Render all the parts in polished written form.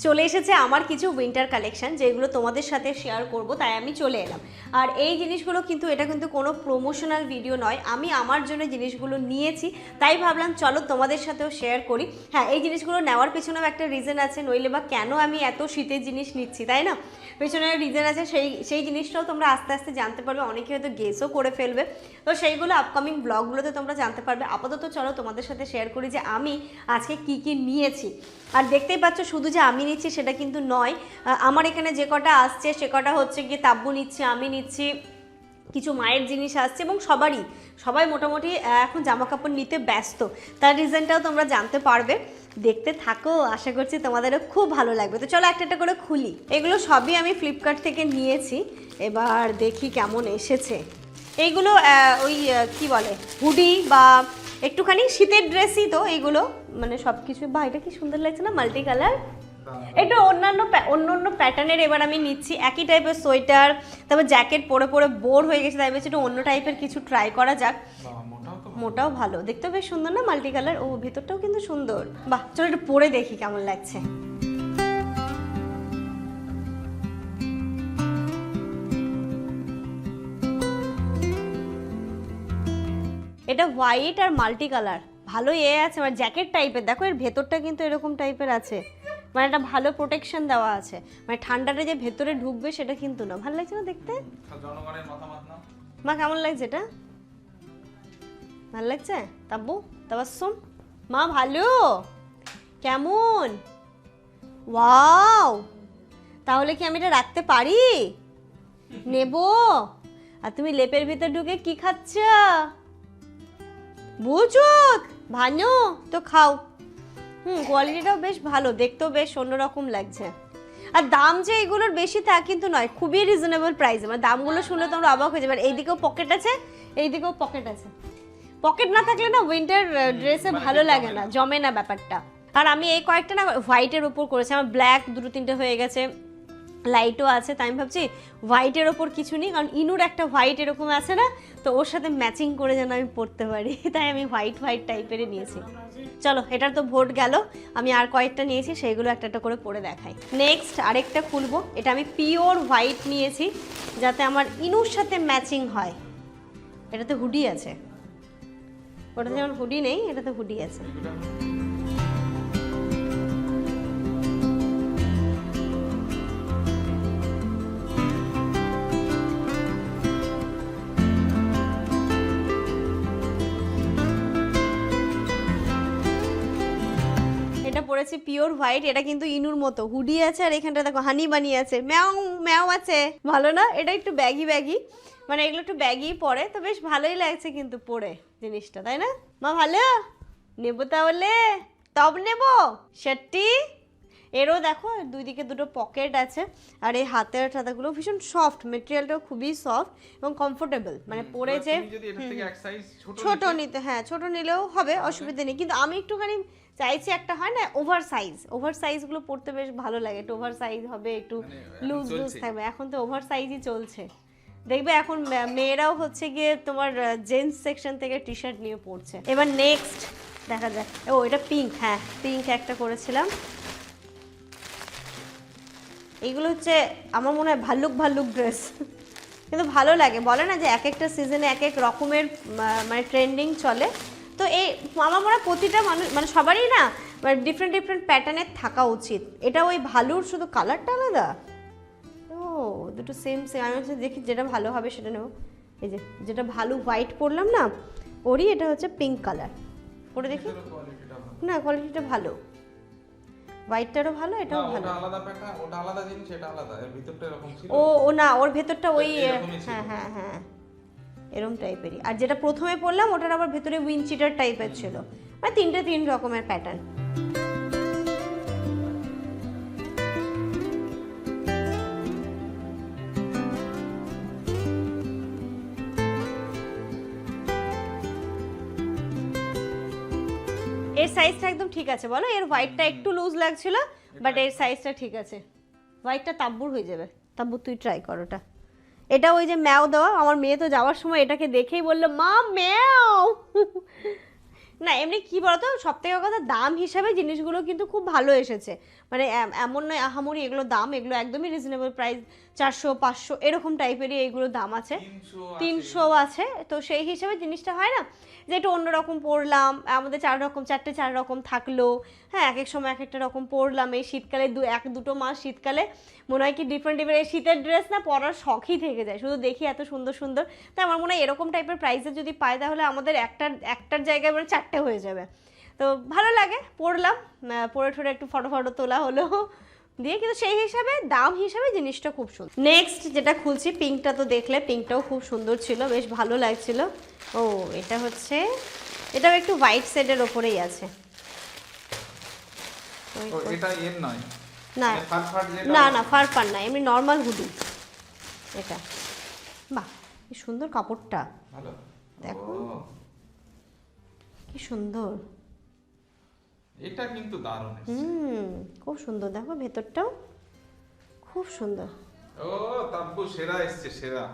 চলে এসেছে আমার কিছু উইন্টার কালেকশন যেগুলো তোমাদের সাথে শেয়ার করব, তাই আমি চলে এলাম। আর এই জিনিসগুলো কিন্তু এটা কিন্তু কোনো প্রমোশনাল ভিডিও নয়, আমি আমার জন্য জিনিসগুলো নিয়েছি, তাই ভাবলাম চলো তোমাদের সাথেও শেয়ার করি। হ্যাঁ, এই জিনিসগুলো নেওয়ার পেছনেও একটা রিজন আছে, নইলে বা কেন আমি এত শীতের জিনিস নিচ্ছি, তাই না? পেছনের রিজন আছে, সেই জিনিসটাও তোমরা আস্তে আস্তে জানতে পারবে, অনেকে হয়তো গেসও করে ফেলবে, তো সেইগুলো আপকামিং ব্লগগুলোতে তোমরা জানতে পারবে। আপাতত চলো তোমাদের সাথে শেয়ার করি যে আমি আজকে কি কি নিয়েছি। আর দেখতেই পাচ্ছ শুধু যে আমি নিচ্ছি সেটা কিন্তু নয়, আমার এখানে যে কটা আসছে সে কটা হচ্ছে গিয়ে তাব্বু নিচ্ছে, আমি নিচ্ছি, কিছু মায়ের জিনিস আসছে এবং সবাই মোটামুটি এখন জামা কাপড় নিতে ব্যস্ত, তার রিজনটাও তোমরা জানতে পারবে। দেখতে থাকো, আশা করছি তোমাদেরও খুব ভালো লাগবে। তো চলো একটা একটা করে খুলি। এগুলো সবই আমি ফ্লিপকার্ট থেকে নিয়েছি, এবার দেখি কেমন এসেছে। এইগুলো ওই কি বলে হুডি বা একটুখানি শীতের ড্রেসই তো এইগুলো, মানে সব কিছু। বা এটা কি সুন্দর লাগছে না, মাল্টি কালার, একটু অন্য প্যাটার্নের। এবার আমি নিচ্ছি একই টাইপের সোয়েটার, তারপর জ্যাকেট পরে পরে বোর হয়ে গেছে, তাই বলছি একটু অন্য টাইপের কিছু ট্রাই করা যাক। মোটাও ভালো, দেখতেও বেশ সুন্দর না, মাল্টি কালার। ও ভেতরটাও কিন্তু সুন্দর। বাহ, চলো একটু পরে দেখি কেমন লাগছে। এটা হোয়াইট আর মাল্টি কালার, ভালো আছে, মানে জ্যাকেট টাইপের। দেখো এর ভেতরটা কিন্তু এরকম টাইপের আছে, মানে একটা ভালো প্রোটেকশন দেওয়া আছে, মানে ঠান্ডাটা যে ভেতরে ঢুকবে সেটা কিন্তু না। ভালো লাগছে না দেখতে? মা কেমন লাগছে এটা? ভালো লাগছে তাব্বু? তাবাসসুম মা ভালো? কেমন? ওয়াও, তাহলে কি আমি এটা রাখতে পারি? নেব? আর তুমি লেপের ভিতর ঢুকে কি খাচ্ছ? বুঝুত ভানু তো খাও। কোয়ালিটিটাও বেশ ভালো, দেখতেও বেশ অন্যরকম লাগছে। আর দাম যে এগুলোর বেশি তা কিন্তু নয়, খুবই রিজনেবল প্রাইসে, মানে দামগুলো শুনলে তোমরা অবাক হয়ে যাবে। এইদিকেও পকেট আছে, এইদিকেও পকেট আছে। পকেট না থাকলে না উইন্টার ড্রেসে ভালো লাগে না, জমে না ব্যাপারটা। আর আমি এই কয়েকটা না হোয়াইটের উপর করেছি, আমার ব্ল্যাক দুটো তিনটে হয়ে গেছে, লাইটও আছে, তাই আমি ভাবছি হোয়াইটের ওপর কিছু নেই, কারণ ইনুর একটা হোয়াইট এরকম আছে না, তো ওর সাথে ম্যাচিং করে যেন আমি পরতে পারি, তাই আমি হোয়াইট টাইপেরই নিয়েছি। চলো, এটার তো ভোট গেল, আমি আর কয়েকটা নিয়েছি, সেইগুলো একটা একটা করে পরে দেখাই। নেক্সট আরেকটা খুলবো, এটা আমি পিওর হোয়াইট নিয়েছি যাতে আমার ইনুর সাথে ম্যাচিং হয়। এটাতে হুডি আছে, ওটাতে যেমন হুডি নেই, এটাতে হুডি আছে। এটা পরেছি পিওর হোয়াইট, এটা কিন্তু ইনুর মতো হুডি আছে, আর এখানটা দেখো হানি বানি আছে, ম্যাও ম্যাও আছে। ভালো না? এটা একটু ব্যাগি, মানে এগুলো একটু ব্যাগি পরে, তো বেশ ভালোই লাগছে কিন্তু পরে জিনিসটা, তাই না মা? ভালো নেবো তাহলে, তব নেবো শার্টটি। এরও দেখো দুই দিকে দুটো পকেট আছে, আর এই হাতের টাতাগুলো ভীষণ সফট, মেটেরিয়ালটাও খুবই সফট এবং কমফোর্টেবল, মানে পরে যে ছোট নিতে, হ্যাঁ ছোট নিলেও হবে, অসুবিধা নেই। কিন্তু আমি একটুখানি চাইছি একটা হয় না ওভার সাইজগুলো পরতে বেশ ভালো লাগে, একটু ওভার সাইজ হবে, একটু লুজ থাকবে। এখন তো ওভার সাইজই চলছে, দেখবে এখন মেয়েরাও হচ্ছে গিয়ে তোমার জেন্টস সেকশন থেকে টি শার্ট নিয়ে পড়ছে। এবার নেক্সট দেখা যায়, ও এটা পিঙ্ক, হ্যাঁ পিঙ্ক একটা করেছিলাম। এইগুলো হচ্ছে আমার মনে হয় ভাল্লুক ড্রেস, কিন্তু ভালো লাগে। বলে না যে এক একটা সিজনে এক এক রকমের মানে ট্রেন্ডিং চলে, তো এই আমার মনে হয় প্রতিটা মানুষ, মানে সবারই না ডিফারেন্ট প্যাটার্নের থাকা উচিত। এটা ওই ভালুর শুধু কালারটা আলাদা, ও দুটো সেম, আমি হচ্ছে দেখি যেটা ভালো হবে সেটা নেব। এই যে যেটা ভালো হোয়াইট পরলাম না ওরই, এটা হচ্ছে পিঙ্ক কালার, পরে দেখি না কোয়ালিটিটা ভালো, হোয়াইটটারও ভালো, এটাও ভালো। ওটা আলাদা প্যাটার্ন, ওটা আলাদা জিনিস, এটা আলাদা, এর ভিতরটা এরকম ছিল। ও না, ওর ভেতরটা ওই হ্যাঁ এরকম টাইপেরই। আর যেটা প্রথমে পরলাম ওটার আবার ভেতরে উইনচিটার টাইপের ছিল, মানে তিন রকমের প্যাটার্ন। এর সাইজটা একদম ঠিক আছে বলো? এর হোয়াইটটা একটু লুজ লাগছিল, বাট এর সাইজটা ঠিক আছে। হোয়াইটটা তাব্বুর হয়ে যাবে, তাব্বু তুই ট্রাই কর ওটা। এটা ওই যে ম্যাও দেওয়া, আমার মেয়ে তো যাওয়ার সময় এটাকে দেখেই বললো মা ম্যাও। না এমনি কি বলতো, সব থেকে কথা দাম হিসাবে জিনিসগুলো কিন্তু খুব ভালো এসেছে, মানে এমন নয় আহামরি এগুলো দাম, এগুলো একদমই রিজনেবল প্রাইস, 400-500 এরকম টাইপেরই এইগুলো দাম আছে, 300 আছে। তো সেই হিসাবে জিনিসটা হয় না যে একটু অন্যরকম পরলাম, আমাদের 4 রকম থাকলো, হ্যাঁ এক এক সময় এক একটা রকম পরলাম। এই শীতকালে 1-2 মাস শীতকালে মনে হয় কি ডিফারেন্ট ডিফারেন্ট শীতের ড্রেস না পরার শখই থেকে যায়, শুধু দেখি এত সুন্দর সুন্দর। তাই আমার মনে হয় এরকম টাইপের প্রাইসে যদি পাই তাহলে আমাদের একটার জায়গায় মানে 4টে হয়ে যাবে। তো ভালো লাগে, পরলাম, পরে ঠরে একটু ফটো তোলা হলো দিয়ে, কিন্তু সেই হিসাবে দাম হিসাবে জিনিসটা খুব সুন্দর। নেক্সট যেটা খুলছি, পিঙ্কটা তো দেখলে, পিঙ্কটাও খুব সুন্দর ছিল, বেশ ভালো লাগছিল। ও এটা হচ্ছে, এটাও একটু হোয়াইট শেডের ওপরেই আছে। এটা এর নয় না না না ফার না, এমনি নর্মাল হুডি এটা। বাহ কি সুন্দর কাপড়টা, ভালো দেখো কি সুন্দর। এটা কিন্তু দারুণ। খুব সুন্দর, দেখো ভেতরটাও খুব সুন্দর। ও তাব্বু সেরা এসছে, সেরা।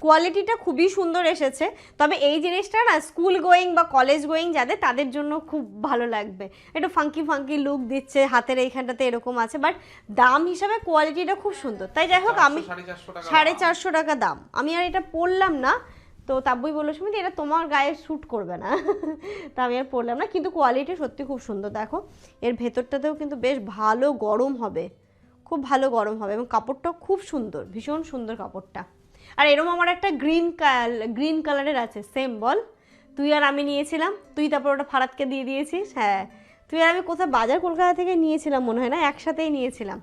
কোয়ালিটিটা খুবই সুন্দর এসেছে, তবে এই জিনিসটা না স্কুল গোয়িং বা কলেজ গোয়িং যাদের তাদের জন্য খুব ভালো লাগবে। একটু ফাঙ্কি ফাঙ্কি লুক দিচ্ছে, হাতের এইখানটাতে এরকম আছে, বাট দাম হিসাবে কোয়ালিটিটা খুব সুন্দর। তাই যাই হোক, আমি 450 টাকা দাম, আমি আর এটা পরলাম না। তো তাব্বুই বললো সুমিত এটা তোমার গায়ে শ্যুট করবে না তা আমি আর পরলাম না, কিন্তু কোয়ালিটি সত্যি খুব সুন্দর। দেখো এর ভেতরটাতেও কিন্তু বেশ ভালো গরম হবে, খুব ভালো গরম হবে, এবং কাপড়টাও খুব সুন্দর, ভীষণ সুন্দর কাপড়টা। আর এরকম আমার একটা গ্রিন কালারের আছে, সেম বল, তুই আর আমি নিয়েছিলাম, তুই তারপর ওটা ফারাদকে দিয়ে দিয়েছিস। হ্যাঁ তুই আর আমি কোথাও বাজার কলকাতা থেকে নিয়েছিলাম মনে হয়, না একসাথেই নিয়েছিলাম,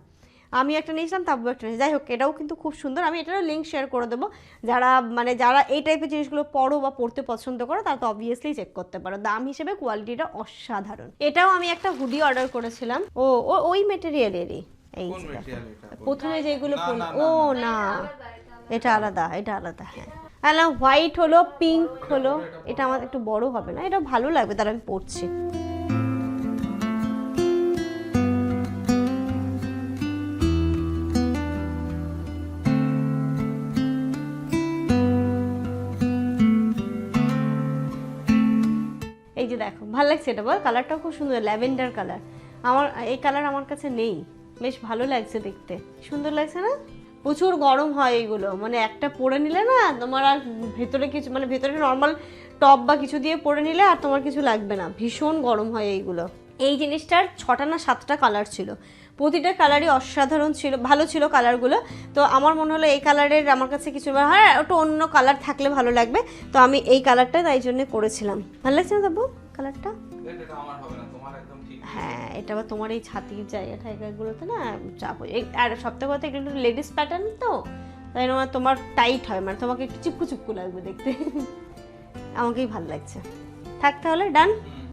আমি একটা নিয়েছিলাম তাব্বু একটা নিয়েছি। যাই হোক এটাও কিন্তু খুব সুন্দর, আমি এটারও লিঙ্ক শেয়ার করে দেবো। যারা এই টাইপের জিনিসগুলো পরো বা পড়তে পছন্দ করো তারা তো অবভিয়াসলি চেক করতে পারো, দাম হিসেবে কোয়ালিটিটা অসাধারণ। এটাও আমি একটা হুডি অর্ডার করেছিলাম, ওই মেটেরিয়ালেরই, এই প্রথমে যেগুলো ও না এটা আলাদা, এটা আলাদা। হ্যাঁ হ্যাঁ হোয়াইট হলো, পিঙ্ক হলো, এটা আমার একটু বড় হবে না, এটা ভালো লাগবে, তার আমি পরছি। এই যে দেখো ভালো লাগছে, এটা বল কালারটাও খুব সুন্দর, ল্যাভেন্ডার কালার। আমার এই কালার আমার কাছে নেই, বেশ ভালো লাগছে দেখতে, সুন্দর লাগছে না? প্রচুর গরম হয় এইগুলো, মানে একটা পরে নিলে না তোমার আর ভেতরে কিছু, মানে ভেতরে নর্মাল টপ বা কিছু দিয়ে পরে নিলে আর তোমার কিছু লাগবে না, ভীষণ গরম হয় এইগুলো। এই জিনিসটার 6টা না 7টা কালার ছিল, প্রতিটা কালারই অসাধারণ ছিল, ভালো ছিল কালারগুলো। তো আমার মনে হলো এই কালারের আমার কাছে কিছু, হ্যাঁ ওটা অন্য কালার থাকলে ভালো লাগবে, তো আমি এই কালারটা তাই জন্য করেছিলাম। ভালো লাগছে না তাব্বু কালারটা? হ্যাঁ এটা আবার তোমার এই ছাতির জায়গাগুলোতে না চাপ, আর সবথেকে কথা একটু লেডিস প্যাটার্ন তো, তাই না তোমার টাইট হয়, মানে তোমাকে একটু চিপকু চিপকু লাগবে দেখতে আমাকেই ভালো লাগছে। থাক তাহলে ডান।